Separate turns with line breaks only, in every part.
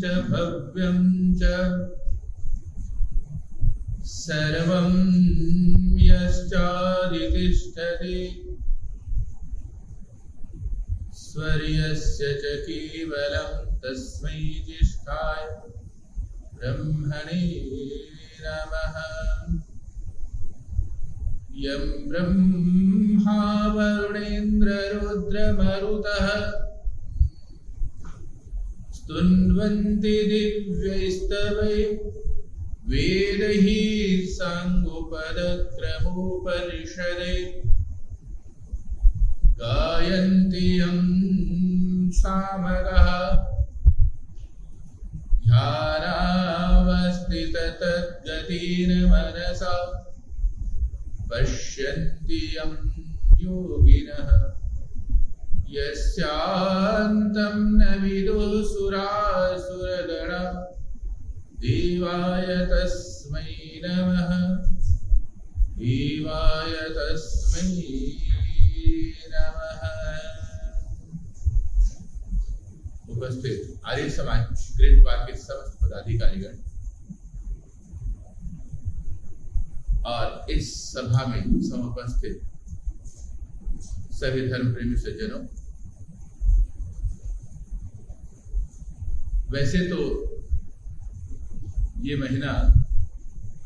च भव्यं च सर्वं यश्चादितिष्ठति स्वर्यस्य च केवलं तस्मै ज्येष्ठाय ब्रह्मणे नमः। यं ब्रह्मा वरुणेन्द्ररुद्रमरुतः स्तुन्वन्ति दिव्यैस्तवैः वेदैः साङ्गोपदक्रमोपनिषदैः गायन्ति यं सामगाः ध्यानावस्थिततद्गतेन मनसा पश्यन्ति यं योगिनः यस्यान्तं न विदुः सुरासुरगणा देवाय तस्मै नमः देवाय तस्मै नमः। उपस्थित आर्य समाज ग्रेट पार्क के समस्त पदाधिकारीगण और इस सभा में समुपस्थित सभी धर्म प्रेमी सज्जनों, वैसे तो ये महीना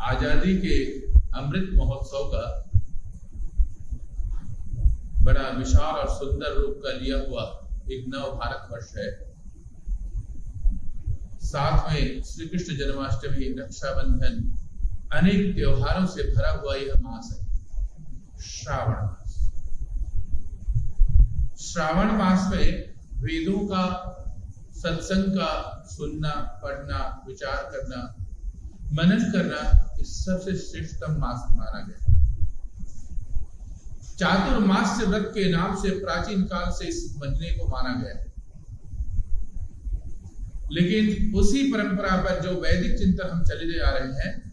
आजादी के अमृत महोत्सव का बड़ा विशाल और सुंदर रूप का लिया हुआ एक नव भारत वर्ष है। साथ में श्री कृष्ण जन्माष्टमी, रक्षाबंधन, अनेक त्योहारों से भरा हुआ यह मास है, श्रावण मास। श्रावण मास में वेदों का, सत्संग का सुनना, पढ़ना, विचार करना, मनन करना इस सबसे श्रेष्ठतम मास माना गया। चातुर्मास्य व्रत के नाम से प्राचीन काल से इस महीने को माना गया है। लेकिन उसी परंपरा पर जो वैदिक चिंतन हम चले जा रहे हैं,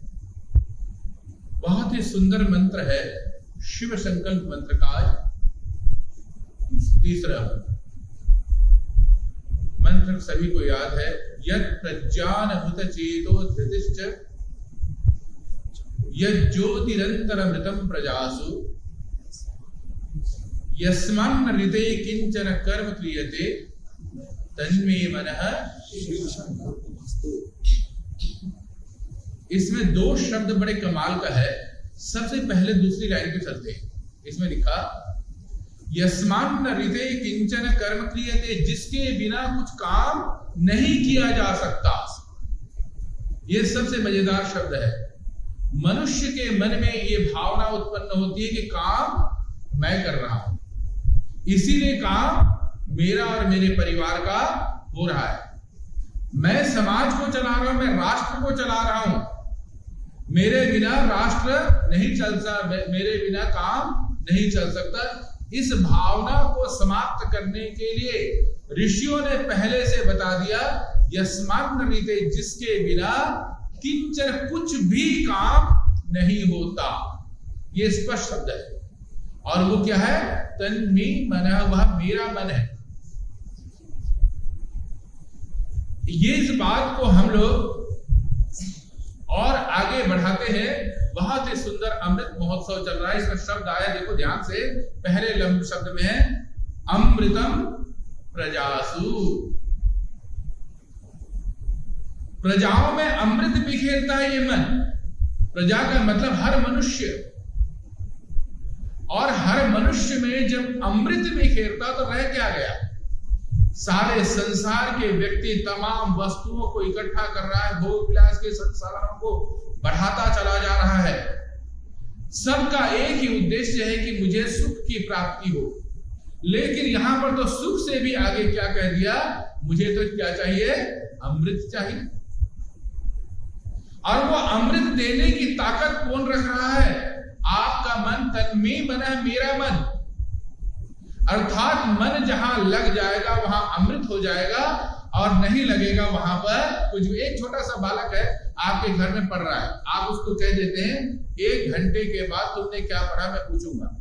बहुत ही सुंदर मंत्र है शिव संकल्प मंत्र का तीसरा मंत्र सभी को याद है। यत् प्रज्ञानभूत चेतो धृतिश्च यज्ज्योतिरन्तरमृतं प्रजासु यस्मान्न हृदये किंचन कर्म क्रियते तन्मे मनः। इसमें दो शब्द बड़े कमाल का है। सबसे पहले दूसरी लाइन पे चलते हैं। इसमें लिखा यस्मान्न हृदये किंचन कर्म क्रियते, जिसके बिना कुछ काम नहीं किया जा सकता। यह सबसे मजेदार शब्द है। मनुष्य के मन में यह भावना उत्पन्न होती है कि काम मैं कर रहा हूं, इसीलिए काम मेरा और मेरे परिवार का हो रहा है। मैं समाज को चला रहा हूं, मैं राष्ट्र को चला रहा हूं। मेरे बिना राष्ट्र नहीं चल सकता, मेरे बिना काम नहीं चल सकता। इस भावना को समाप्त करने के लिए ऋषियों ने पहले से बता दिया यस्मान्न हृदये, जिसके बिना किंचन कुछ भी काम नहीं होता। यह स्पष्ट शब्द है। और वो क्या है? तन्मे मनः, वह मेरा मन है। ये इस बात को हम लोग और आगे बढ़ाते हैं। बहुत ही सुंदर अमृत महोत्सव चल रहा है। इसका शब्द आया, देखो ध्यान से, पहले लंब शब्द में है अमृतम प्रजासु। प्रजाओं में अमृत बिखेरता है ये मन। प्रजा का मतलब हर मनुष्य, और हर मनुष्य में जब अमृत बिखेरता तो रह क्या गया? सारे संसार के व्यक्ति तमाम वस्तुओं को इकट्ठा कर रहा है, भोग विलास के संसारों को बढ़ाता चला जा रहा है। सबका एक ही उद्देश्य है कि मुझे सुख की प्राप्ति हो। लेकिन यहां पर तो सुख से भी आगे क्या कह दिया? मुझे तो क्या चाहिए? अमृत चाहिए। और वो अमृत देने की ताकत कौन रख रहा है? आपका मन। तन्मे मनः, मेरा मन। अर्थात मन जहां लग जाएगा वहां अमृत हो जाएगा, और नहीं लगेगा वहां पर कुछ भी। एक छोटा सा बालक है, आपके घर में पढ़ रहा है, आप उसको कह देते हैं 1 घंटे के बाद तुमने क्या पढ़ा मैं पूछूंगा।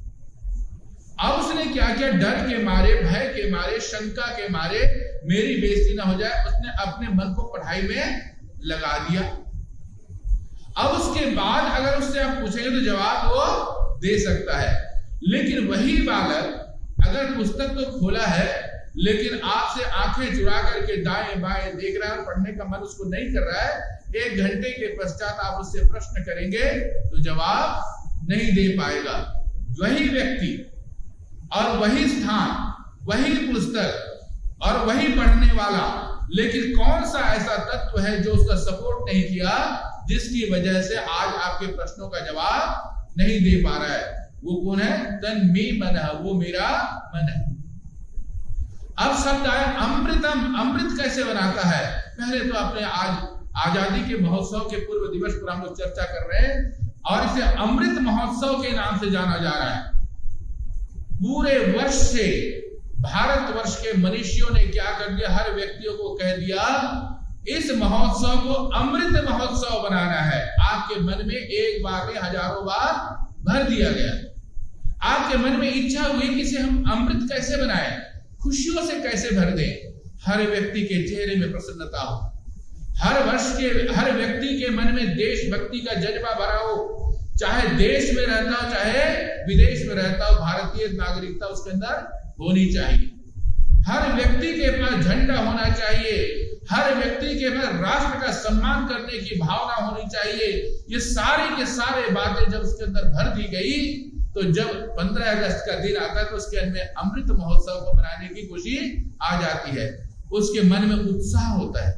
अब उसने क्या किया, डर के मारे, भय के मारे, शंका के मारे, मेरी बेइज्जती ना हो जाए, उसने अपने मन को पढ़ाई में लगा दिया। अब उसके बाद अगर उससे आप पूछेंगे तो जवाब वो दे सकता है। लेकिन वही बालक अगर पुस्तक तो खोला है लेकिन आपसे आंखें चुरा करके दाएं बाएं देख रहा है, पढ़ने का मन उसको नहीं कर रहा है, 1 घंटे के पश्चात आप उससे प्रश्न करेंगे तो जवाब नहीं दे पाएगा। वही व्यक्ति और वही स्थान, वही पुस्तक और वही पढ़ने वाला, लेकिन कौन सा ऐसा तत्व है जो उसका सपोर्ट नहीं किया, जिसकी वजह से आज आपके प्रश्नों का जवाब नहीं दे पा रहा है? वो कौन है? तन मे मन, वो मेरा मन है। अब शब्द आया अमृतम। अमृत कैसे बनाता है? पहले तो अपने आज आजादी के महोत्सव के पूर्व दिवस पर हम लोग चर्चा कर रहे हैं और इसे अमृत महोत्सव के नाम से जाना जा रहा है। पूरे वर्ष से भारतवर्ष के मनुष्यों ने क्या कर दिया, हर व्यक्तियों को कह दिया इस महोत्सव को अमृत महोत्सव बनाना है। आपके मन में एक बार में हजारों बार भर दिया गया। आपके मन में इच्छा हुई कि इसे हम अमृत कैसे बनाएं, खुशियों से कैसे भर दें, हर व्यक्ति के चेहरे में प्रसन्नता हो, हर व्यक्ति के मन में देशभक्ति का जज्बा भरा हो, चाहे देश में रहता हो चाहे विदेश में रहता हो, भारतीय नागरिकता उसके अंदर होनी चाहिए। हर व्यक्ति के पास झंडा होना चाहिए, हर व्यक्ति के पास राष्ट्र का सम्मान करने की भावना होनी चाहिए। ये सारी के सारे बातें जब उसके अंदर भर दी गई तो जब 15 अगस्त का दिन आता है तो उसके अंदर अमृत महोत्सव को मनाने की खुशी आ जाती है। उसके मन में उत्साह होता है,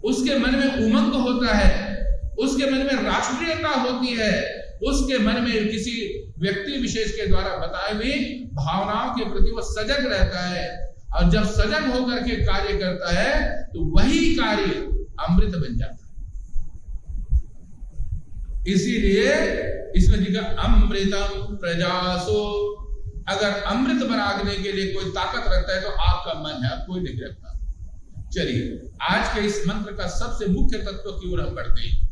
उसके मन में उमंग होता है, उसके मन में राष्ट्रीयता होती है, उसके मन में किसी व्यक्ति विशेष के द्वारा बताई हुई भावनाओं के प्रति वो सजग रहता है। और जब सजग होकर के कार्य करता है तो वही कार्य अमृत बन जाता है। इसीलिए इसमें लिखा अमृतम प्रजासो। अगर अमृत बनाने के लिए कोई ताकत रखता है तो आपका मन है, कोई नहीं रखता। चलिए आज के इस मंत्र का सबसे मुख्य तत्व की ओर हम बढ़ते हैं।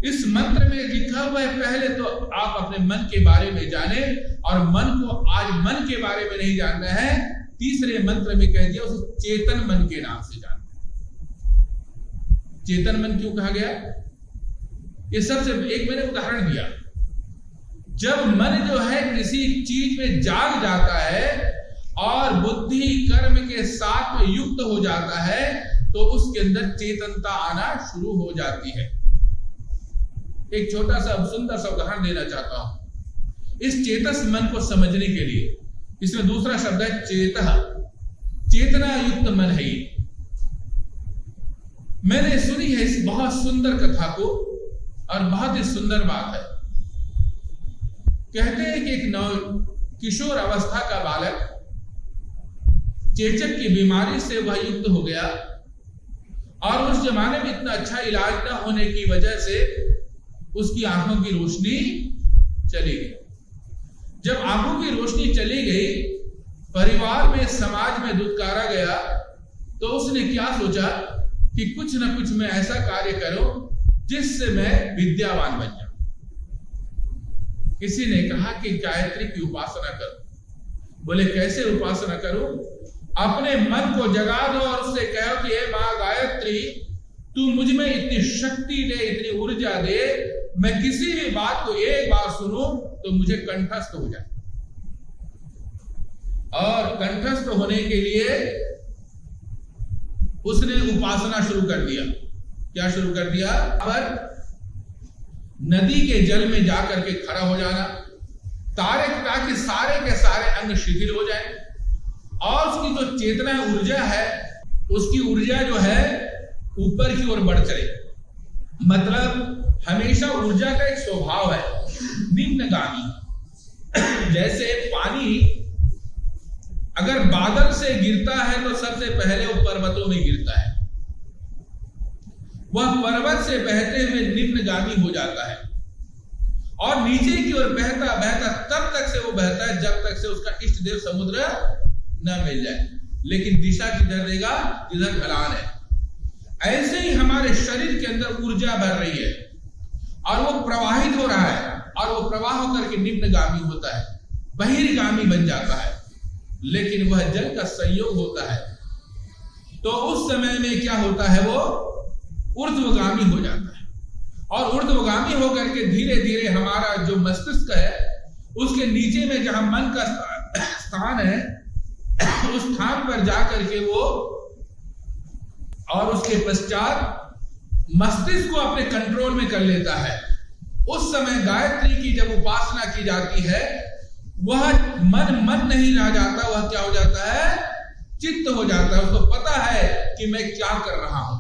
इस मंत्र में लिखा हुआ है, पहले तो आप अपने मन के बारे में जाने, और मन को आज मन के बारे में नहीं जानना है, तीसरे मंत्र में कह दिया उसे चेतन मन के नाम से जानना है। चेतन मन क्यों कहा गया? ये सबसे एक मैंने उदाहरण दिया, जब मन जो है किसी चीज में जाग जाता है और बुद्धि कर्म के साथ में युक्त हो जाता है तो उसके अंदर चेतनता आना शुरू हो जाती है। एक छोटा सा सुंदर सा उदाहरण देना चाहता हूं इस चेतस मन को समझने के लिए। इसमें दूसरा शब्द है चेतः, चेतना युक्त मन है ये। मैंने सुनी है इस बहुत सुंदर कथा को और बहुत ही सुंदर बात है। कहते हैं कि एक किशोर अवस्था का बालक चेचक की बीमारी से वह युक्त हो गया और उस जमाने में इतना अच्छा इलाज न होने की वजह से उसकी आंखों की रोशनी चली गई। जब आंखों की रोशनी चली गई, परिवार में समाज में दुत्कारा गया, तो उसने क्या सोचा कि कुछ ना कुछ मैं ऐसा कार्य करूं जिससे मैं विद्यावान बन जाऊं। किसी ने कहा कि गायत्री की उपासना करो। बोले कैसे उपासना करूं? अपने मन को जगा दो और उससे कहो कि हे मां गायत्री, तू मुझ में इतनी शक्ति दे, इतनी ऊर्जा दे, मैं किसी भी बात को एक बार सुनूं तो मुझे कंठस्थ हो जाए। और कंठस्थ होने के लिए उसने उपासना शुरू कर दिया। क्या शुरू कर दिया? पर नदी के जल में जाकर के खड़ा हो जाना, ताकि सारे के सारे अंग शिथिल हो जाए और उसकी जो चेतना ऊर्जा है, उसकी ऊर्जा जो है ऊपर की ओर बढ़ चले। मतलब हमेशा ऊर्जा का एक स्वभाव है निम्नगामी। जैसे पानी अगर बादल से गिरता है तो सबसे पहले वो पर्वतों में गिरता है, वह पर्वत से बहते हुए निम्नगामी हो जाता है और नीचे की ओर बहता बहता तब तक से वो बहता है जब तक से उसका इष्ट देव समुद्र न मिल जाए। लेकिन दिशा किधर देगा? जिधर ढलान है। ऐसे ही हमारे शरीर के अंदर ऊर्जा भर रही है और वो प्रवाहित हो रहा है और वो प्रवाह होकर के निम्नगामी होता है। बहिर्गामी बन जाता है, लेकिन वह जल का संयोग होता है तो उस समय में क्या होता है, वो ऊर्ध्वगामी हो जाता है। और ऊर्ध्वगामी होकर के धीरे धीरे हमारा जो मस्तिष्क है उसके नीचे में जहां मन का स्थान है उस स्थान पर जाकर के वो, और उसके पश्चात मस्तिष्क को अपने कंट्रोल में कर लेता है। उस समय गायत्री की जब उपासना की जाती है वह मन नहीं रह जाता, वह क्या हो जाता है, चित्त हो जाता है। उसको पता है कि मैं क्या कर रहा हूं।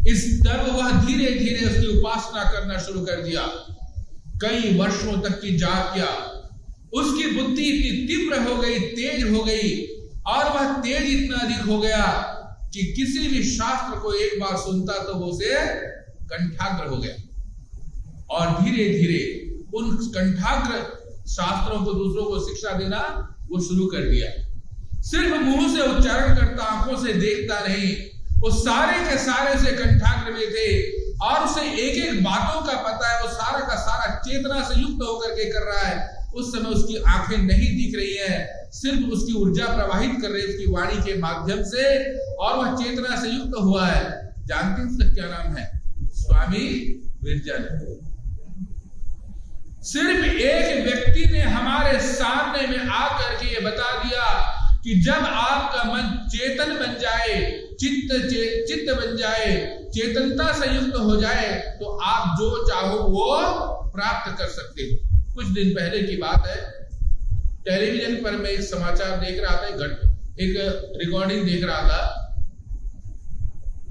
इस तब वह धीरे धीरे उसकी उपासना करना शुरू कर दिया। कई वर्षों तक की जाप किया, उसकी बुद्धि इतनी तीव्र हो गई, तेज हो गई, और वह तेज इतना अधिक हो गया कि किसी भी शास्त्र को एक बार सुनता तो वो उसे कंठाग्र हो गया। और धीरे धीरे उन कंठाग्र शास्त्रों को दूसरों को शिक्षा देना वो शुरू कर दिया। सिर्फ मुंह से उच्चारण करता, आंखों से देखता नहीं, वो सारे के सारे से कंठाग्र में थे और उसे एक एक बातों का पता है। वो सारा का सारा चेतना से युक्त होकर के कर रहा है। उस समय उसकी आंखें नहीं दिख रही है, सिर्फ उसकी ऊर्जा प्रवाहित कर रही है उसकी वाणी के माध्यम से, और वह चेतना से युक्त हुआ है। जानते हैं उसका क्या नाम है? स्वामी विरजानंद। सिर्फ एक व्यक्ति ने हमारे सामने में आकर के ये बता दिया कि जब आपका मन चेतन बन जाए, चित्त बन जाए, चेतनता से युक्त हो जाए, तो आप जो चाहो वो प्राप्त कर सकते हो। कुछ दिन पहले की बात है, टेलीविजन पर मैं एक समाचार देख रहा था, एक रिकॉर्डिंग देख रहा था,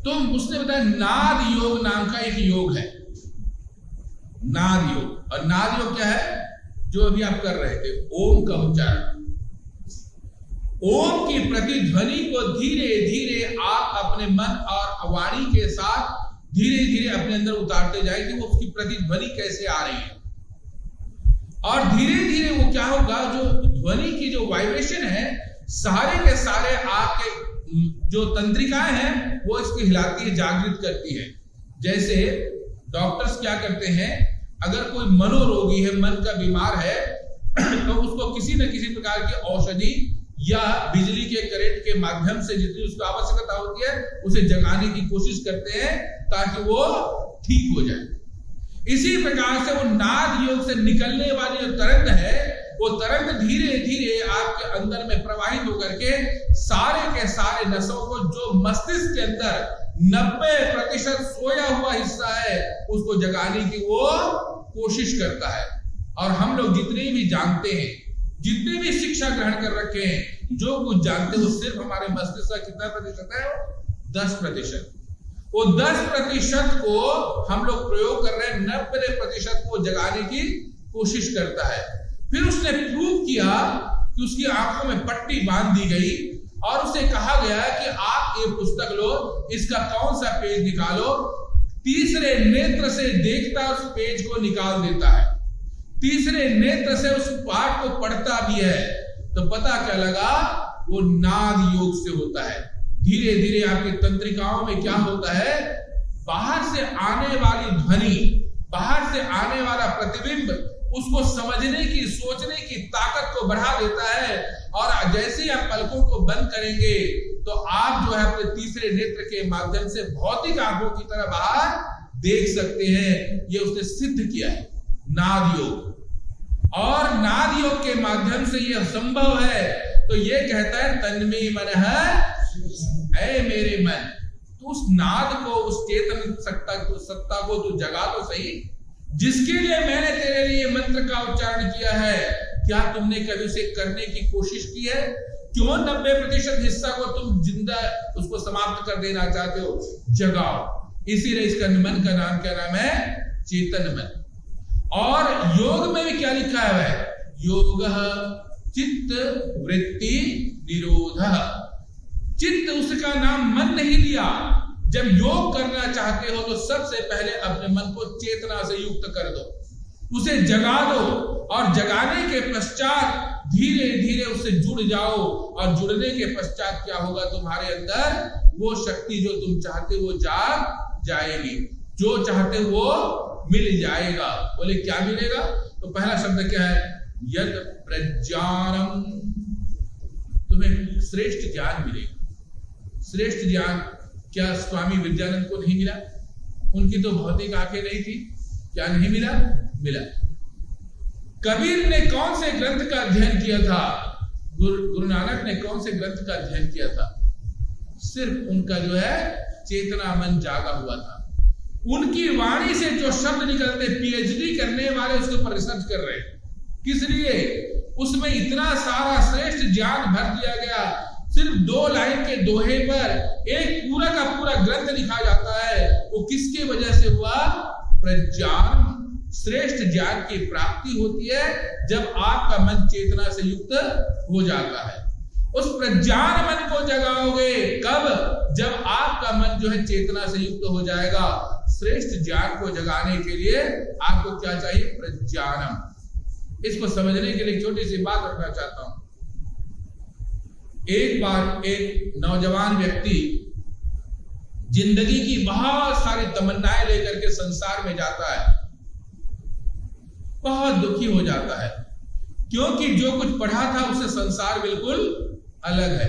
तो उसने बताया नाद योग नाम का एक योग है। नाद योग, और नाद योग क्या है? जो अभी आप कर रहे थे, ओम का उच्चारण। ओम की प्रतिध्वनि को धीरे धीरे आप अपने मन और वाणी के साथ धीरे धीरे अपने अंदर उतारते जाए कि वो उसकी प्रतिध्वनि कैसे आ रही है। और धीरे धीरे वो क्या होगा, जो ध्वनि की जो वाइब्रेशन है, सारे के सारे आपके जो तंत्रिकाएं हैं वो इसको हिलाती है, जागृत करती है। जैसे डॉक्टर्स क्या करते हैं, अगर कोई मनोरोगी है, मन का बीमार है, तो उसको किसी न किसी प्रकार की औषधि या बिजली के करंट के माध्यम से जितनी उसको आवश्यकता होती है उसे जगाने की कोशिश करते हैं ताकि वो ठीक हो जाए। इसी प्रकार से वो नाद योग से निकलने वाली जो तरंग है, वो तरंग धीरे धीरे आपके अंदर में प्रवाहित होकर के सारे के सारे नसों को, जो मस्तिष्क के अंदर 90% सोया हुआ हिस्सा है, उसको जगाने की वो कोशिश करता है। और हम लोग जितने भी जानते हैं, जितने भी शिक्षा ग्रहण कर रखे हैं, जो कुछ जानते हो, सिर्फ हमारे मस्तिष्क का कितना प्रतिशत है? 10%। वो 10% को हम लोग प्रयोग कर रहे हैं, 90% को जगाने की कोशिश करता है। फिर उसने प्रूव किया कि उसकी आंखों में पट्टी बांध दी गई और उसे कहा गया कि आप ये पुस्तक लो, इसका कौन सा पेज निकालो। तीसरे नेत्र से देखता उस पेज को निकाल देता है, तीसरे नेत्र से उस पाठ को पढ़ता भी है। तो पता क्या लगा, वो नाद योग से होता है। धीरे धीरे आपकी तंत्रिकाओं में क्या होता है, बाहर से आने वाली ध्वनि, बाहर से आने वाला प्रतिबिंब उसको समझने की, सोचने की ताकत को बढ़ा देता है। और जैसे ही आप पलकों को बंद करेंगे तो आप जो है अपने तीसरे नेत्र के माध्यम से भौतिक आंखों की तरह बाहर देख सकते हैं। ये उसने सिद्ध किया है, नाद योग। और नाद योग के माध्यम से यह संभव है। तो ये कहता है तन्मे मनः, ऐ मेरे मन, तो उस नाद को, उस चेतन सत्ता को तू जगा तो सही, जिसके लिए मैंने तेरे लिए मंत्र का उच्चारण किया है। क्या तुमने कभी उसे करने की कोशिश की है? क्यों 90% हिस्सा को तुम जिंदा उसको समाप्त कर देना चाहते हो? जगाओ। इसीलिए इसका मन का नाम क्या नाम है? चेतन मन। और योग में भी क्या लिखा है? योगः चित्त वृत्ति निरोधः। चित्त, उसका नाम मन नहीं लिया। जब योग करना चाहते हो तो सबसे पहले अपने मन को चेतना से युक्त कर दो, उसे जगा दो, और जगाने के पश्चात धीरे धीरे उससे जुड़ जाओ। और जुड़ने के पश्चात क्या होगा, तुम्हारे अंदर वो शक्ति जो तुम चाहते वो जाग जाएगी, जो चाहते वो मिल जाएगा। बोले क्या मिलेगा? तो पहला शब्द क्या है? यद प्रज्ञानम, तुम्हें श्रेष्ठ ज्ञान मिलेगा। श्रेष्ठ ज्ञान क्या स्वामी विद्यानंद को नहीं मिला? उनकी तो भौतिक आंखें नहीं थी, क्या नहीं मिला? मिला। कबीर ने कौन से ग्रंथ का अध्ययन किया था? गुरु नानक ने कौन से ग्रंथ का अध्ययन किया था? सिर्फ उनका जो है चेतना मन जागा हुआ था। उनकी वाणी से जो शब्द निकलते, पीएचडी करने वाले उसके ऊपर रिसर्च कर रहे हैं। किस लिए? उसमें इतना सारा श्रेष्ठ ज्ञान भर दिया गया। सिर्फ 2 लाइन के दोहे पर एक पूरा का पूरा ग्रंथ लिखा जाता है। वो किसके वजह से हुआ? प्रज्ञान। श्रेष्ठ ज्ञान की प्राप्ति होती है जब आपका मन चेतना से युक्त हो जाता है। उस प्रज्ञान मन को जगाओगे कब? जब आपका मन जो है चेतना से युक्त हो जाएगा। श्रेष्ठ ज्ञान को जगाने के लिए आपको क्या चाहिए? प्रज्ञानम। इसको समझने के लिए छोटी सी बात रखना चाहता हूं। एक बार एक नौजवान व्यक्ति जिंदगी की बहुत सारी तमन्नाएं लेकर के संसार में जाता है, बहुत दुखी हो जाता है, क्योंकि जो कुछ पढ़ा था उससे संसार बिल्कुल अलग है।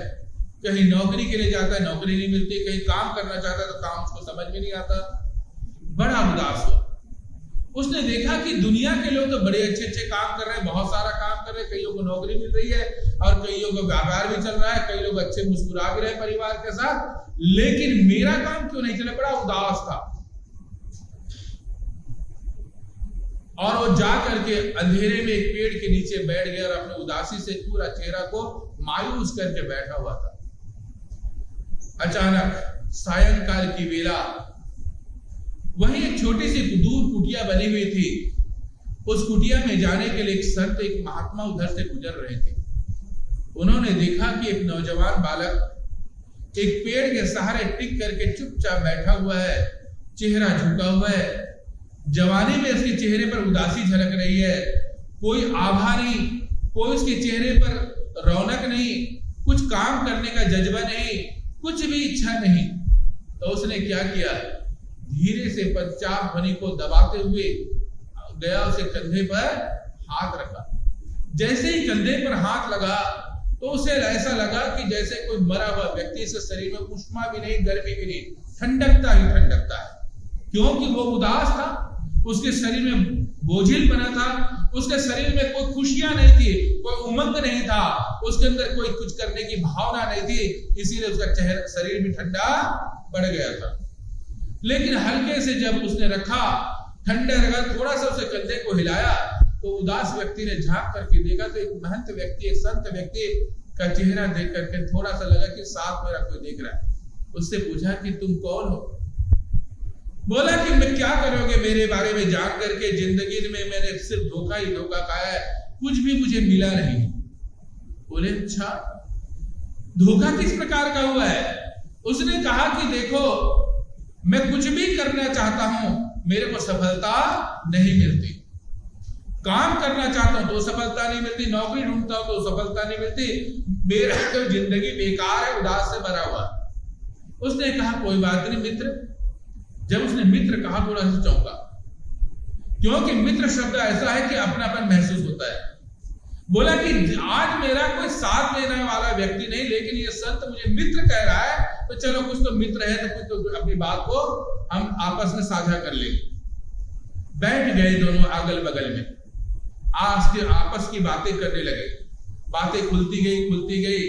कहीं नौकरी के लिए जाता है, नौकरी नहीं मिलती, कहीं काम करना चाहता है तो काम उसको समझ में नहीं आता, बड़ा उदास हुआ। उसने देखा कि दुनिया के लोग तो बड़े अच्छे अच्छे काम कर रहे हैं, बहुत सारा काम कर रहे हैं, कईयों को नौकरी मिल रही है और कईयों को व्यापार भी चल रहा है, कई लोग अच्छे मुस्कुरा भी रहे परिवार के साथ, लेकिन मेरा काम क्यों नहीं चला? बड़ा उदास था। और वो जा करके अंधेरे में एक पेड़ के नीचे बैठ गया और अपनी उदासी से पूरा चेहरा को मायूस करके बैठा हुआ था। अचानक सायंकाल की वेला, वहीं एक छोटी सी दूर कुटिया बनी हुई थी। उस कुटिया में जाने के लिए एक संत, एक महात्मा उधर से गुजर रहे थे। उन्होंने देखा कि एक नौजवान बालक एक पेड़ के सहारे टिक करके चुपचाप बैठा हुआ है, चेहरा झुका हुआ है, जवानी में उसके चेहरे पर उदासी झलक रही है, कोई आभा नहीं, कोई उसके चेहरे पर रौनक नहीं, कुछ काम करने का जज्बा नहीं, कुछ भी इच्छा नहीं। तो उसने क्या किया? धीरे से पंचाब ध्वनि को दबाते हुए गया, उसे कंधे पर हाथ रखा। जैसे ही कंधे पर हाथ लगा तो उसे ऐसा लगा कि जैसे कोई मरा हुआ व्यक्ति, से शरीर में उष्मा भी नहीं, गर्मी भी नहीं, ठंडकता ही ठंडकता है, क्योंकि वो उदास था, उसके शरीर में बोझिल बना था, उसके शरीर में कोई खुशियां नहीं थी, कोई उमंग नहीं था, उसके अंदर कोई कुछ करने की भावना नहीं थी, इसीलिए उसका चेहरा शरीर भी ठंडा पड़ गया था। लेकिन हल्के से जब उसने रखा, ठंडा लगा, थोड़ा सा उसे कंधे को हिलाया तो उदास व्यक्ति ने झांक करके देखा तो एक महंत व्यक्ति, एक संत व्यक्ति का चेहरा देख करके थोड़ा सा लगा कि साथ मेरा कोई देख रहा है। उससे पूछा कि तुम कौन हो? बोला कि मैं क्या करोगे मेरे बारे में जान करके? जिंदगी में मैंने सिर्फ धोखा ही धोखा खाया है, कुछ भी मुझे मिला नहीं। बोले अच्छा, धोखा किस प्रकार का हुआ है? उसने कहा कि देखो, मैं कुछ भी करना चाहता हूं, मेरे को सफलता नहीं मिलती, काम करना चाहता हूं तो सफलता नहीं मिलती, नौकरी ढूंढता हूं तो सफलता नहीं मिलती, मेरा तो जिंदगी बेकार है, उदास से भरा हुआ। उसने कहा कोई बात नहीं मित्र। जब उसने मित्र कहा थोड़ा सा चौंका, क्योंकि मित्र शब्द ऐसा है कि अपनापन महसूस होता है। बोला कि आज मेरा कोई साथ देने वाला व्यक्ति नहीं, लेकिन ये संत मुझे मित्र कह रहा है, तो चलो कुछ तो मित्र है तो कुछ तो अपनी बात को हम आपस में साझा कर लेंगे। बैठ गए दोनों अगल बगल में, आपस की बातें करने लगे, बातें खुलती गई।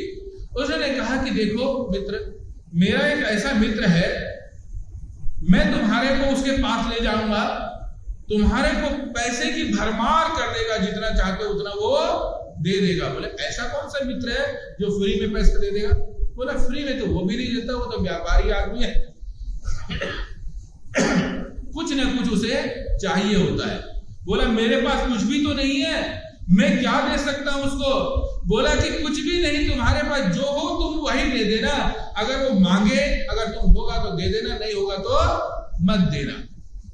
उसने कहा कि देखो मित्र, मेरा एक ऐसा मित्र है, मैं तुम्हारे को उसके पास ले जाऊंगा, तुम्हारे को पैसे की भरमार कर देगा, जितना चाहते हो उतना वो दे देगा। बोले ऐसा कौन सा मित्र है जो फ्री में पैसा दे देगा? बोला फ्री में तो वो भी नहीं देता, वो तो व्यापारी आदमी है, कुछ ना कुछ उसे चाहिए होता है। बोला मेरे पास कुछ भी तो नहीं है, मैं क्या दे सकता हूं उसको? बोला कि कुछ भी नहीं, तुम्हारे पास जो हो तुम वही दे देना, अगर वो मांगे, अगर तुम होगा तो दे देना, नहीं होगा तो मत देना,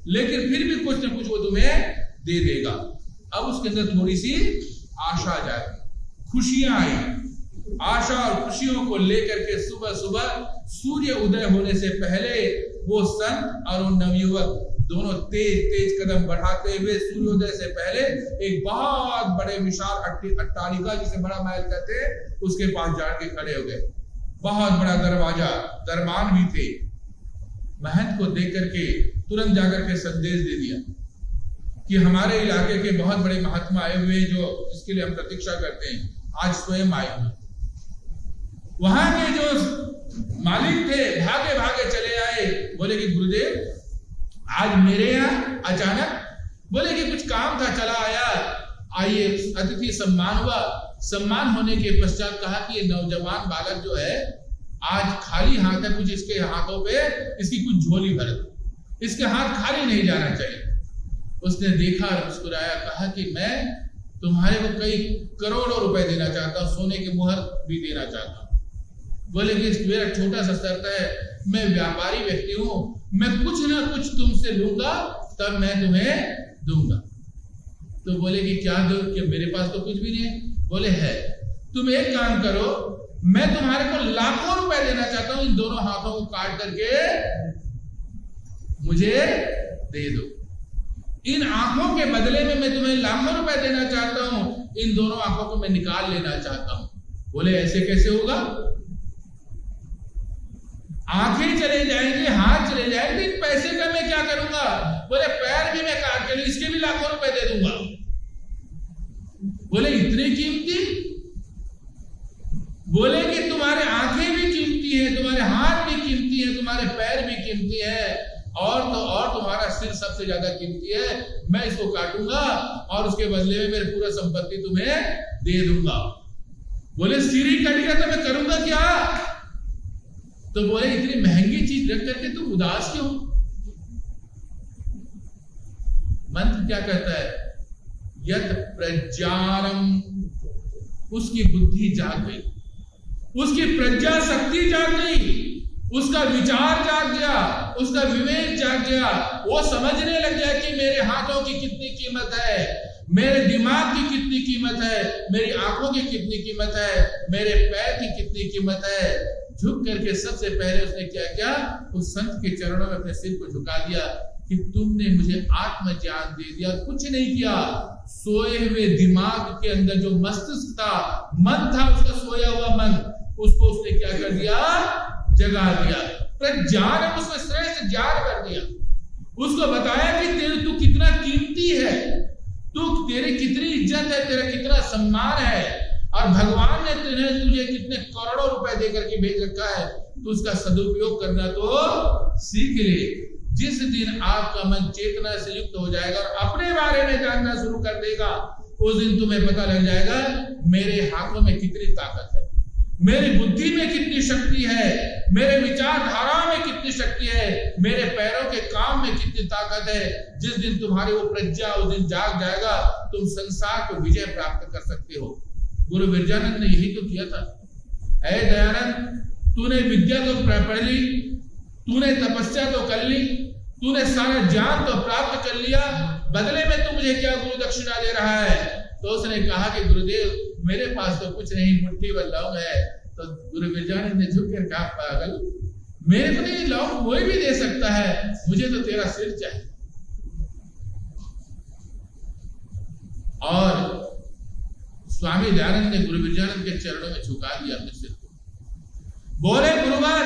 लेकिन फिर भी कुछ ना कुछ वो तुम्हें दे देगा। अब उसके अंदर थोड़ी सी आशा जाए, खुशियां आई, आशा और खुशियों को लेकर के सुबह सुबह सूर्य उदय होने से पहले वो संत और वो नवयुवक दोनों तेज तेज कदम बढ़ाते हुए सूर्योदय से पहले एक बहुत बड़े विशाल अट्टालिका, जिसे बड़ा महल कहते हैं, उसके पास जाके खड़े हो गए। बहुत बड़ा दरवाजा, दरबान भी थे। महंत को देख करके तुरंत जाकर के संदेश दे दिया कि हमारे इलाके के बहुत बड़े महात्मा आए हुए, जो जिसके लिए हम प्रतीक्षा करते हैं, आज स्वयं आए हुए। वहां के जो मालिक थे भागे भागे चले आए, बोले कि गुरुदेव आज मेरे यहाँ अचानक, बोले कि कुछ काम था, चला आया। आइए, अतिथि सम्मान हुआ। सम्मान होने के पश्चात कहा कि ये नौजवान बालक जो है आज खाली हाथ है, कुछ इसके हाथों पे इसकी कुछ झोली भर दो, इसके हाथ खाली नहीं जाना चाहिए। उसने देखा और मुस्कुराया, कहा कि मैं तुम्हारे को कई करोड़ों रुपए देना चाहता हूं, सोने की मुहर भी देना चाहता हूं। बोले कि मेरा छोटा सा शर्त है, मैं व्यापारी व्यक्ति हूं, मैं कुछ ना कुछ तुमसे लूंगा तब मैं तुम्हें दूंगा। तो बोले कि क्या दो, कि मेरे पास तो कुछ भी नहीं है। बोले है, तुम एक काम करो, मैं तुम्हारे को लाखों रुपए देना चाहता हूं, इन दोनों हाथों को काट करके मुझे दे दो। इन आंखों के बदले में मैं तुम्हें लाखों रुपए देना चाहता हूं, इन दोनों आंखों को मैं निकाल लेना चाहता हूं। बोले ऐसे कैसे होगा? आंखें चले जाएंगे, हाथ चले जाएंगे, इन पैसे का मैं क्या करूंगा? बोले पैर भी मैं काट के, इसके भी लाखों रुपए दे दूंगा। बोले इतने कीमती? बोले कि तुम्हारे आंखें भी कीमती है, तुम्हारे हाथ भी कीमती है, तुम्हारे पैर भी कीमती है, और तो और तुम्हारा सिर सबसे ज्यादा कीमती है। मैं इसको काटूंगा और उसके बदले में मेरी पूरा संपत्ति तुम्हें दे दूंगा। बोले सिर ही कटेगा तो मैं करूंगा क्या? तो बोले इतनी महंगी चीज रख करके तुम उदास क्यों? मंत्र क्या कहता है? यत प्रज्ञानम, उसकी बुद्धि जाग गई, उसकी प्रज्ञा शक्ति जाग गई, उसका विचार जाग गया, उसका विवेक जाग गया। वो समझने लग गया कि मेरे हाथों की कितनी कीमत है, मेरे दिमाग की कितनी कीमत है, मेरी आंखों की कितनी कीमत है, मेरे पैर की कितनी कीमत है। झुक करके सबसे पहले उसने क्या किया? उस संत के चरणों में अपने सिर को झुका दिया कि तुमने मुझे आत्मज्ञान दे दिया, कुछ नहीं किया। सोए हुए दिमाग के अंदर जो मस्तिष्क था, मन था, उसका सोया हुआ मन, उसको उसने क्या कर दिया? जगा दिया। प्रज्ञान उसमें श्रेष्ठ ज्ञान कर दिया। उसको बताया कि तू कितना कीमती है, तेरी कितनी इज्जत है, तेरा कितना सम्मान है, और भगवान ने तुझे कितने करोड़ों रुपए दे करके भेज रखा है, तो उसका सदुपयोग करना तो सीख ले। जिस दिन आपका मन चेतना से युक्त हो जाएगा और अपने बारे में जानना शुरू कर देगा, उस दिन तुम्हें पता लग जाएगा मेरे हाथों में कितनी ताकत है, मेरी बुद्धि में कितनी शक्ति है, मेरे विचारधारा में कितनी शक्ति है, मेरे पैरों के काम में कितनी ताकत है। जिस दिन तुम्हारी वो प्रज्ञा उस दिन जाग जाएगा, तुम संसार को विजय प्राप्त कर सकते हो। गुरु विरजानंद ने यही तो किया था। ऐ दयानंद, तूने विद्या तो पढ़ ली, तूने तपस्या तो कर ली, तूने सारा ज्ञान तो प्राप्त कर लिया, बदले में तू मुझे क्या गुरु दक्षिणा दे रहा है? तो उसने कहा कि गुरुदेव मेरे पास तो कुछ नहीं, मुट्ठी भर लौंग है। तो गुरु विरजानंद ने झुक कर कहा, पागल, मेरे को नहीं, लौंग कोई भी दे सकता है, मुझे तो तेरा सिर चाहिए। और स्वामी दयानंद ने गुरु विरजानंद के चरणों में झुका दिया अपने सिर को। बोले गुरुवर,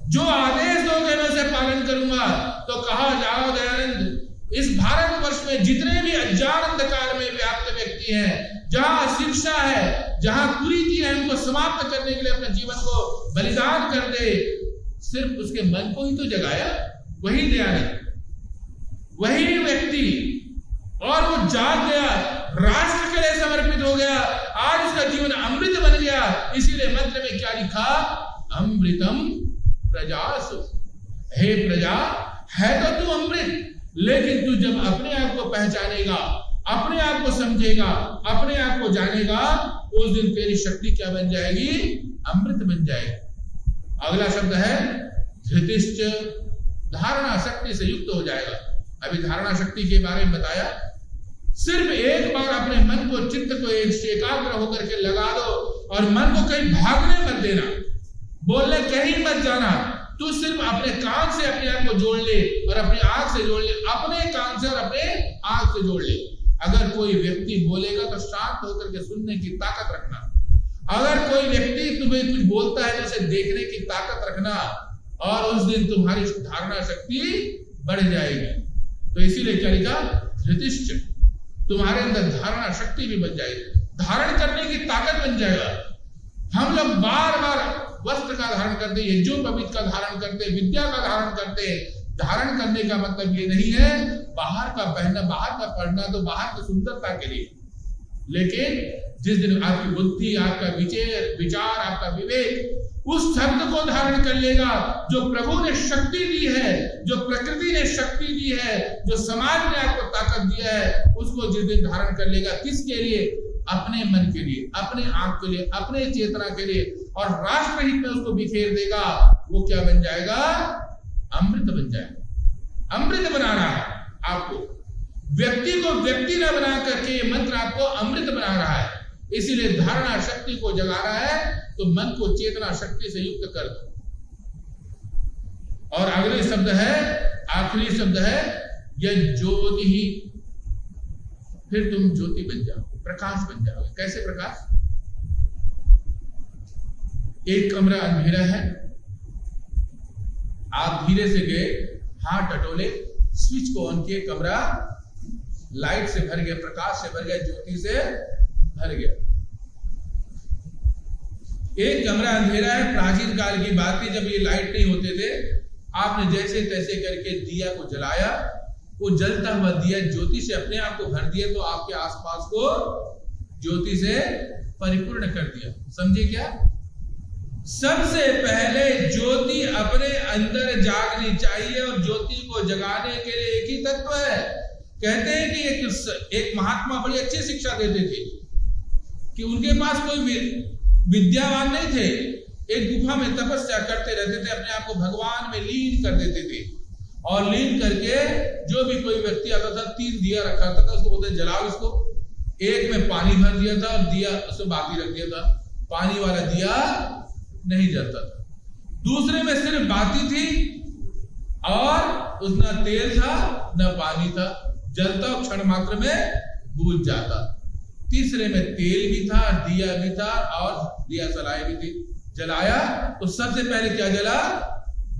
जो आदेश दोगे मैं उसे पालन करूंगा। तो कहा, जाओ दयानंद, इस भारतवर्ष में जितने भी अज्ञान अंधकार में व्याप्त व्यक्ति हैं, जहां शिक्षा है, जहां कुरीति है, उनको समाप्त करने के लिए अपने जीवन को बलिदान कर दे। सिर्फ उसके मन को ही तो जगाया वही दयानंद, वही व्यक्ति, और वो जाग गया, राष्ट्र के लिए समर्पित हो गया। आज उसका जीवन अमृत बन गया। इसीलिए मंत्र में क्या लिखा? अमृतम प्रजासु, हे प्रजा, है तो तू अमृत, लेकिन तू जब अपने आप को पहचानेगा, अपने आप को समझेगा, अपने आप को जानेगा, उस दिन तेरी शक्ति क्या बन जाएगी? अमृत बन जाएगी। अगला शब्द है धृतिश्च, धारणा शक्ति से युक्त हो जाएगा। अभी धारणा शक्ति के बारे में बताया। सिर्फ एक बार अपने मन को, चित्त को एकाग्र होकर के लगा दो, और मन को कहीं भागने मत देना, बोलने कहीं मत जाना, तू सिर्फ अपने कान से अपने आप को जोड़ ले और अपनी आंख से जोड़ ले, अपने कान से और अपने आंख से जोड़ ले। अगर कोई व्यक्ति बोलेगा तो शांत होकर के सुनने की ताकत रखना। अगर कोई व्यक्ति तुम्हें कुछ बोलता है तो उसे देखने की ताकत रखना, और उस दिन तुम्हारी धारणा शक्ति बढ़ जाएगी। तो इसीलिए क्या लिखा, धृतिश्च, तुम्हारे अंदर धारणा शक्ति भी बन जाएगी, धारण करने की ताकत बन जाएगा। हम लोग बार बार वस्त्र का धारण करते, यज्ञोपवीत का धारण करते, विद्या का धारण करते। धारण करने का मतलब ये नहीं है बाहर का पहनना, बाहर का पढ़ना तो बाहर की सुंदरता के लिए, लेकिन जिस दिन आपकी बुद्धि, आपका विचार, आपका विवेक उस शब्द को धारण कर लेगा जो प्रभु ने शक्ति दी है, जो प्रकृति ने शक्ति दी है, जो समाज ने आपको ताकत दिया है, उसको जिस दिन धारण कर लेगा, किसके लिए, अपने मन के लिए, अपने आंख के लिए, अपने चेतना के लिए, और राष्ट्रहित में उसको बिखेर देगा, वो क्या बन जाएगा, अमृत बन जाएगा। अमृत बना रहा है आपको, व्यक्ति को व्यक्ति न बना करके ये मंत्र आपको अमृत बना रहा है। इसीलिए धारणा शक्ति को जगा रहा है, तो मन को चेतना शक्ति से युक्त कर दो। और अगले शब्द है, आखिरी शब्द है यह ज्योति ही, फिर तुम ज्योति बन जाओ, प्रकाश बन जाओगे। कैसे प्रकाश, एक कमरा अंधेरा है, आप धीरे से गए, हाथ टटोले, स्विच को ऑन किए, कमरा लाइट से भर गया, प्रकाश से भर गया, ज्योति से भर गया। एक कमरा अंधेरा है, प्राचीन काल की बात थी, जब ये लाइट नहीं होते थे, आपने जैसे तैसे करके दिया को जलाया, वो जलता हुआ दिया ज्योति से अपने आप को भर दिया, तो आपके आसपास को ज्योति से परिपूर्ण कर दिया। समझे क्या? सबसे पहले ज्योति अपने अंदर जागनी चाहिए, और ज्योति को जगाने के लिए एक ही तत्व है। कहते हैं कि एक महात्मा बड़ी अच्छी शिक्षा देते थे कि उनके पास कोई विद्यावान नहीं थे, एक गुफा में तपस्या करते रहते थे, अपने आप को भगवान में लीन कर देते थे, और लीन करके जो भी कोई व्यक्ति आता था 3 दिया रखा था, उसको बोलते जलाओ इसको। एक में पानी भर दिया था और दिया उसमें बाती रख दिया था, पानी वाला दिया नहीं जलता था। दूसरे में सिर्फ बाती थी और उसना तेल था न पानी था, जलता क्षण मात्र में बुझ जाता। तीसरे में तेल भी था, दिया भी था, और दिया सलाई भी थी। जलाया तो सबसे पहले क्या जला?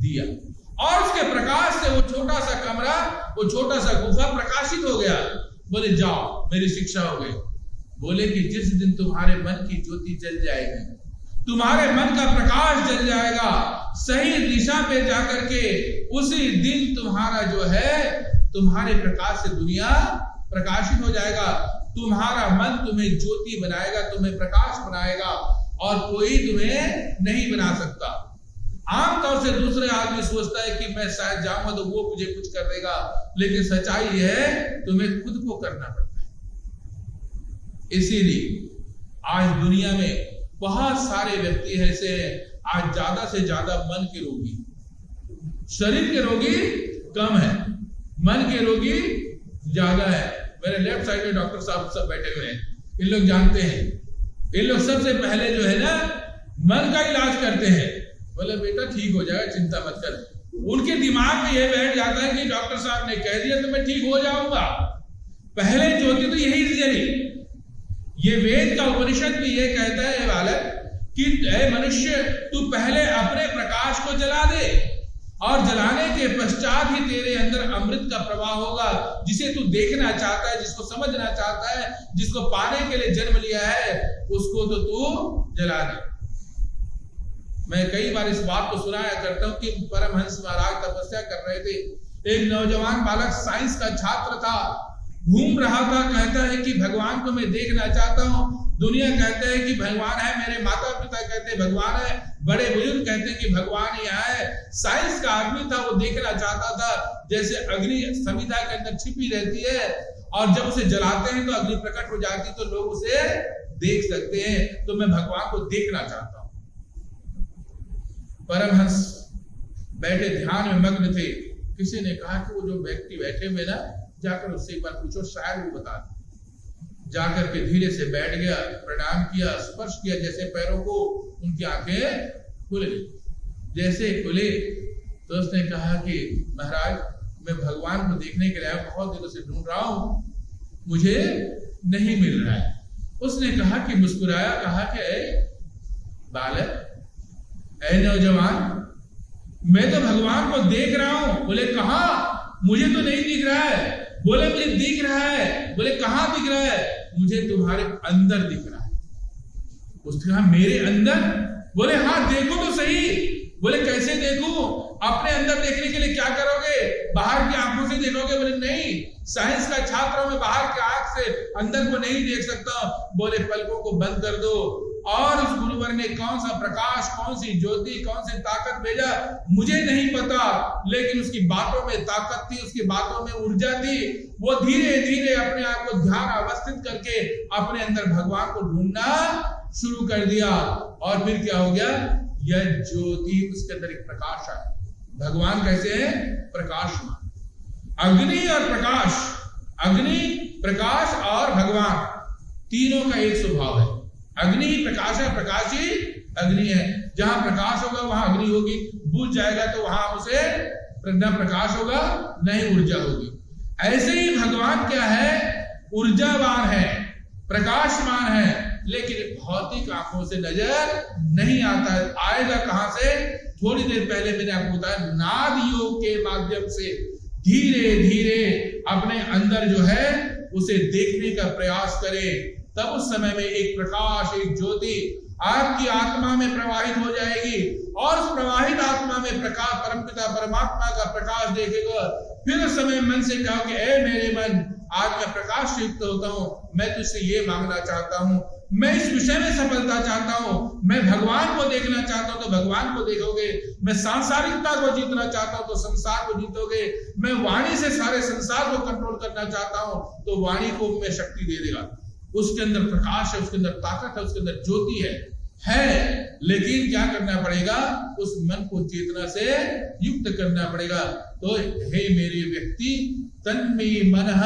दिया। और उसके प्रकाश से वो छोटा सा कमरा, वो छोटा सा गुफा प्रकाशित हो गया। बोले जाओ, मेरी शिक्षा हो गई। बोले कि जिस दिन तुम्हारे मन की ज्योति जल जाएगी, तुम्हारे मन का प्रकाश जल जाएगा, सही दिशा पे जाकर के उसी दिन तुम्हारा जो है, तुम्हारे प्रकाश से दुनिया प्रकाशित हो जाएगा। तुम्हारा मन तुम्हें ज्योति बनाएगा, तुम्हें प्रकाश बनाएगा, और कोई तुम्हें नहीं बना सकता। आमतौर से दूसरे आदमी सोचता है कि मैं शायद जाऊंगा तो वो मुझे कुछ कर देगा, लेकिन सच्चाई है तुम्हें खुद को करना पड़ता है। इसीलिए आज दुनिया में बहुत सारे व्यक्ति ऐसे हैं, आज ज्यादा से ज्यादा मन के रोगी, शरीर के रोगी कम है, मन के रोगी ज्यादा है। मेरे लेफ्ट साइड में डॉक्टर साहब सब बैठे हुए हैं, इन लोग जानते हैं, इन लोग सबसे पहले जो है ना मन का इलाज करते हैं। बोले बेटा ठीक हो जाएगा, चिंता मत कर। उनके दिमाग में यह बैठ जाता है कि डॉक्टर साहब ने कह दिया तो मैं ठीक हो जाऊंगा। पहले ज्योति तो यही जली। ये वेद का उपनिषद भी ये कहता है बालक कि ऐ मनुष्य, तू पहले अपने प्रकाश को जला दे, और जलाने के पश्चात ही तेरे अंदर अमृत का प्रवाह होगा, जिसे तू देखना चाहता है, जिसको समझना चाहता है, जिसको पाने के लिए जन्म लिया है, उसको तो तू जला दे। मैं कई बार इस बात को सुनाया करता हूं कि परमहंस महाराज तपस्या कर रहे थे। एक नौजवान बालक साइंस का छात्र था, घूम रहा था, कहता है कि भगवान को मैं देखना चाहता हूं। दुनिया कहते हैं कि भगवान है, मेरे माता पिता कहते हैं भगवान है, बड़े बुजुर्ग कहते हैं कि भगवान यहाँ है। साइंस का आदमी था, वो देखना चाहता था जैसे अग्नि संविधा के अंदर छिपी रहती है, और जब उसे जलाते हैं तो अग्नि प्रकट हो जाती, तो लोग उसे देख सकते हैं। तो मैं भगवान को देखना चाहता हूं। परमहंस बैठे ध्यान में मग्न थे। किसी ने कहा कि वो जो व्यक्ति बैठे हुए ना, जाकर उससे एक बार पूछो, शायद वो बता दे। जाकर के धीरे से बैठ गया, प्रणाम किया, स्पर्श किया जैसे पैरों को, उनकी आंखें खुल गई। जैसे खुले तो उसने कहा कि महाराज मैं भगवान को देखने के लिए बहुत दिनों से ढूंढ रहा हूं, मुझे नहीं मिल रहा है। उसने कहा कि मुस्कुराया, कहा कि ऐ बालक, ऐ नौजवान, मैं तो भगवान को देख रहा हूं। बोले कहां? मुझे तो नहीं दिख रहा है। बोले मुझे दिख रहा है। बोले कहां दिख रहा है? मुझे तुम्हारे अंदर दिख रहा है। उसने कहा मेरे अंदर? बोले हाँ देखो तो सही। बोले कैसे देखूं? अपने अंदर देखने के लिए क्या करोगे? बाहर की आंखों से देखोगे? बोले नहीं, साइंस का छात्र हूं मैं, बाहर की आंख से अंदर को नहीं देख सकता। बोले पलकों को बंद कर दो और उस गुरुवर ने कौन सा प्रकाश, कौन सी ज्योति, कौन सी ताकत भेजा मुझे नहीं पता, लेकिन उसकी बातों में ताकत थी, उसकी बातों में ऊर्जा थी। वो धीरे धीरे अपने आप को ध्यान अवस्थित करके अपने अंदर भगवान को ढूंढना शुरू कर दिया। और फिर क्या हो गया? यह ज्योति, उसके अंदर एक प्रकाश है। भगवान कैसे है? प्रकाशमान। अग्नि और प्रकाश, अग्नि, प्रकाश और भगवान तीनों का एक स्वभाव है। अग्नि ही प्रकाश है, प्रकाश ही अग्नि है। जहां प्रकाश होगा वहां अग्नि होगी, बुझ जाएगा तो वहां उसे न प्रकाश होगा न ही ऊर्जा होगी। ऐसे ही भगवान क्या है? ऊर्जावान है, प्रकाशमान है, लेकिन भौतिक आंखों से नजर नहीं आता है। आएगा कहां से? थोड़ी देर पहले मैंने आपको बताया, नाद योग के माध्यम से धीरे धीरे अपने अंदर जो है उसे देखने का प्रयास करें। तब उस समय में एक प्रकाश, एक ज्योति आपकी आत्मा में प्रवाहित हो जाएगी और उस प्रवाहित आत्मा में प्रकाश, परमपिता परमात्मा का प्रकाश देखेगा। फिर उस समय मन से कहो कि ऐ मेरे मन, आज मैं प्रकाश से युक्त होता हूं, मैं तुझसे ये मांगना चाहता हूं, मैं इस विषय में सफलता चाहता हूं, मैं भगवान को देखना चाहता हूं तो भगवान को देखोगे, मैं सांसारिकता को जीतना चाहता हूं तो संसार को जीतोगे, मैं वाणी से सारे संसार को कंट्रोल करना चाहता हूं तो वाणी को मैं शक्ति दे देगा। उसके अंदर प्रकाश है, उसके अंदर ताकत है, उसके अंदर ज्योति है। लेकिन क्या करना पड़ेगा? उस मन को चेतना से युक्त करना पड़ेगा। तो हे मेरे व्यक्ति, तन्मे मनः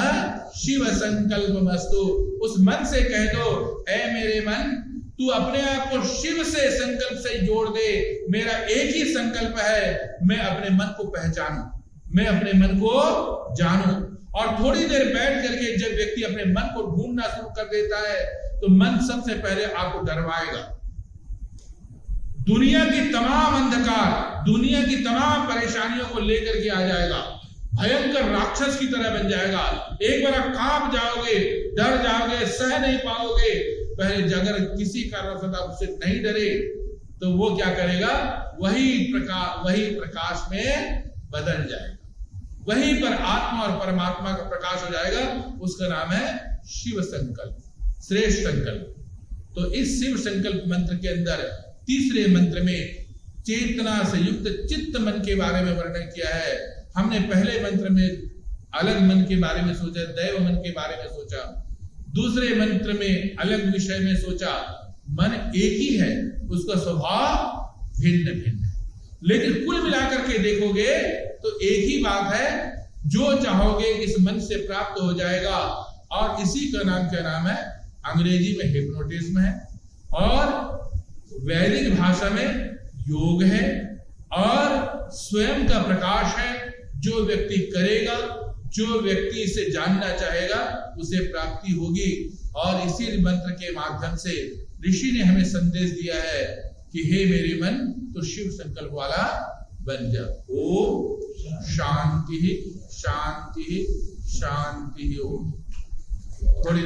शिव संकल्पमस्तु, उस मन से कह दो, ऐ मेरे मन, तू अपने आप को शिव से संकल्प से जोड़ दे। मेरा एक ही संकल्प है, मैं अपने मन को पहचानूं, मैं अपने मन को जानूं। और थोड़ी देर बैठ करके जब व्यक्ति अपने मन को ढूंढना शुरू कर देता है तो मन सबसे पहले आपको डरवाएगा। दुनिया की तमाम अंधकार, दुनिया की तमाम परेशानियों को लेकर के आ जाएगा, भयंकर राक्षस की तरह बन जाएगा। एक बार आप कांप जाओगे, डर जाओगे, सह नहीं पाओगे। पहले अगर किसी कारण से आप उससे नहीं डरे तो वो क्या करेगा? वही प्रकाश में बदल जाएगा, वहीं पर आत्मा और परमात्मा का प्रकाश हो जाएगा। उसका नाम है शिव संकल्प, श्रेष्ठ संकल्प। तो इस शिव संकल्प मंत्र के अंदर तीसरे मंत्र में चेतना से युक्त चित्त मन के बारे में वर्णन किया है। हमने पहले मंत्र में अलग मन के बारे में सोचा, दैव मन के बारे में सोचा, दूसरे मंत्र में अलग विषय में सोचा। मन एक ही है, उसका स्वभाव भिन्न भिन्न है, लेकिन कुल मिलाकर के देखोगे तो एक ही बात है, जो चाहोगे इस मन से प्राप्त हो जाएगा। और इसी का नाम क्या नाम है? अंग्रेजी में हिप्नोटिज्म है और वैदिक भाषा में योग है और स्वयं का प्रकाश है। जो व्यक्ति करेगा, जो व्यक्ति इसे जानना चाहेगा, उसे प्राप्ति होगी। और इसी मंत्र के माध्यम से ऋषि ने हमें संदेश दिया है कि हे मेरे मन, तो शिव संकल्प वाला बन जा। ओम शांति शांति शांति। ओम। थोड़ी